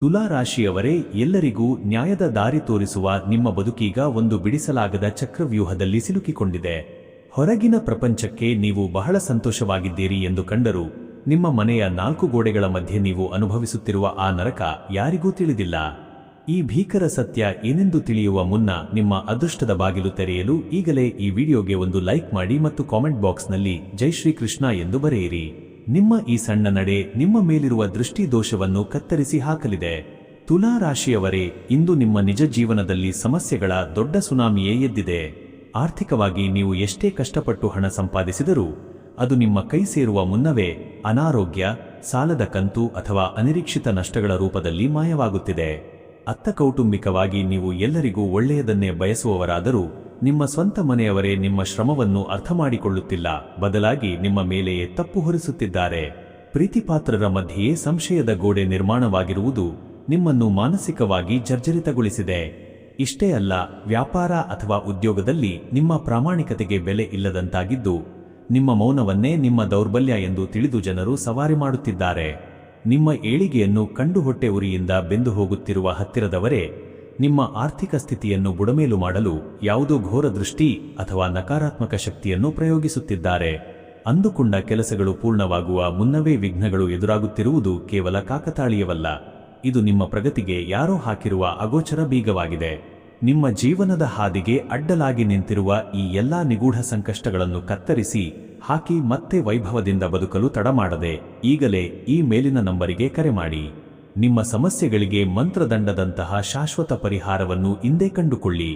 ತುಲಾ ರಾಶಿಯವರೇ, ಎಲ್ಲರಿಗೂ ನ್ಯಾಯದ ದಾರಿ ತೋರಿಸುವ ನಿಮ್ಮ ಬದುಕೀಗ ಒಂದು ಬಿಡಿಸಲಾಗದ ಚಕ್ರವ್ಯೂಹದಲ್ಲಿ ಸಿಲುಕಿಕೊಂಡಿದೆ. ಹೊರಗಿನ ಪ್ರಪಂಚಕ್ಕೆ ನೀವು ಬಹಳ ಸಂತೋಷವಾಗಿದ್ದೀರಿ ಎಂದು ಕಂಡರೂ ನಿಮ್ಮ ಮನೆಯ ನಾಲ್ಕು ಗೋಡೆಗಳ ಮಧ್ಯೆ ನೀವು ಅನುಭವಿಸುತ್ತಿರುವ ಆ ನರಕ ಯಾರಿಗೂ ತಿಳಿದಿಲ್ಲ. ಈ ಭೀಕರ ಸತ್ಯ ಏನೆಂದು ತಿಳಿಯುವ ಮುನ್ನ ನಿಮ್ಮ ಅದೃಷ್ಟದ ಬಾಗಿಲು ತೆರೆಯಲು ಈಗಲೇ ಈ ವಿಡಿಯೋಗೆ ಒಂದು ಲೈಕ್ ಮಾಡಿ ಮತ್ತು ಕಾಮೆಂಟ್ ಬಾಕ್ಸ್ನಲ್ಲಿ ಜೈ ಶ್ರೀಕೃಷ್ಣ ಎಂದು ಬರೆಯಿರಿ. ನಿಮ್ಮ ಈ ಸಣ್ಣ ನಡೆ ನಿಮ್ಮ ಮೇಲಿರುವ ದೃಷ್ಟಿ ದೋಷವನ್ನು ಕತ್ತರಿಸಿ ಹಾಕಲಿದೆ. ತುಲಾ ರಾಶಿಯವರೇ, ಇಂದು ನಿಮ್ಮ ನಿಜ ಜೀವನದಲ್ಲಿ ಸಮಸ್ಯೆಗಳ ದೊಡ್ಡ ಸುನಾಮಿಯೇ ಎದ್ದಿದೆ. ಆರ್ಥಿಕವಾಗಿ ನೀವು ಎಷ್ಟೇ ಕಷ್ಟಪಟ್ಟು ಹಣ ಸಂಪಾದಿಸಿದರೂ ಅದು ನಿಮ್ಮ ಕೈ ಸೇರುವ ಮುನ್ನವೇ ಅನಾರೋಗ್ಯ, ಸಾಲದ ಕಂತು ಅಥವಾ ಅನಿರೀಕ್ಷಿತ ನಷ್ಟಗಳ ರೂಪದಲ್ಲಿ ಮಾಯವಾಗುತ್ತಿದೆ. ಅತ್ತ ಕೌಟುಂಬಿಕವಾಗಿ ನೀವು ಎಲ್ಲರಿಗೂ ಒಳ್ಳೆಯದನ್ನೇ ಬಯಸುವವರಾದರೂ ನಿಮ್ಮ ಸ್ವಂತ ಮನೆಯವರೇ ನಿಮ್ಮ ಶ್ರಮವನ್ನು ಅರ್ಥಮಾಡಿಕೊಳ್ಳುತ್ತಿಲ್ಲ, ಬದಲಾಗಿ ನಿಮ್ಮ ಮೇಲೆಯೇ ತಪ್ಪು ಹೊರಿಸುತ್ತಿದ್ದಾರೆ. ಪ್ರೀತಿಪಾತ್ರರ ಮಧ್ಯೆಯೇ ಸಂಶಯದ ಗೋಡೆ ನಿರ್ಮಾಣವಾಗಿರುವುದು ನಿಮ್ಮನ್ನು ಮಾನಸಿಕವಾಗಿ ಜರ್ಜರಿತಗೊಳಿಸಿದೆ. ಇಷ್ಟೇ ಅಲ್ಲ, ವ್ಯಾಪಾರ ಅಥವಾ ಉದ್ಯೋಗದಲ್ಲಿ ನಿಮ್ಮ ಪ್ರಾಮಾಣಿಕತೆಗೆ ಬೆಲೆ ಇಲ್ಲದಂತಾಗಿದ್ದು ನಿಮ್ಮ ಮೌನವನ್ನೇ ನಿಮ್ಮ ದೌರ್ಬಲ್ಯ ಎಂದು ತಿಳಿದು ಜನರು ಸವಾರಿ ಮಾಡುತ್ತಿದ್ದಾರೆ. ನಿಮ್ಮ ಏಳಿಗೆಯನ್ನು ಕಂಡು ಹೊಟ್ಟೆ ಉರಿಯಿಂದ ಬೆಂದು ಹೋಗುತ್ತಿರುವ ಹತ್ತಿರದವರೇ ನಿಮ್ಮ ಆರ್ಥಿಕ ಸ್ಥಿತಿಯನ್ನು ಬುಡಮೇಲು ಮಾಡಲು ಯಾವುದೋ ಘೋರ ದೃಷ್ಟಿ ಅಥವಾ ನಕಾರಾತ್ಮಕ ಶಕ್ತಿಯನ್ನು ಪ್ರಯೋಗಿಸುತ್ತಿದ್ದಾರೆ. ಅಂದುಕೊಂಡ ಕೆಲಸಗಳು ಪೂರ್ಣವಾಗುವ ಮುನ್ನವೇ ವಿಘ್ನಗಳು ಎದುರಾಗುತ್ತಿರುವುದು ಕೇವಲ ಕಾಕತಾಳೀಯವಲ್ಲ, ಇದು ನಿಮ್ಮ ಪ್ರಗತಿಗೆ ಯಾರೋ ಹಾಕಿರುವ ಅಗೋಚರ ಬೀಗವಾಗಿದೆ. ನಿಮ್ಮ ಜೀವನದ ಹಾದಿಗೆ ಅಡ್ಡಲಾಗಿ ನಿಂತಿರುವ ಈ ಎಲ್ಲಾ ನಿಗೂಢ ಸಂಕಷ್ಟಗಳನ್ನು ಕತ್ತರಿಸಿ ಹಾಕಿ ಮತ್ತೆ ವೈಭವದಿಂದ ಬದುಕಲು ತಡಮಾಡದೆ ಈಗಲೇ ಈ ಮೇಲಿನ ನಂಬರಿಗೆ ಕರೆ ಮಾಡಿ. ನಿಮ್ಮ ಸಮಸ್ಯೆಗಳಿಗೆ ಮಂತ್ರದಂಡದಂತಹ ಶಾಶ್ವತ ಪರಿಹಾರವನ್ನು ಇಂದೇ ಕಂಡುಕೊಳ್ಳಿ.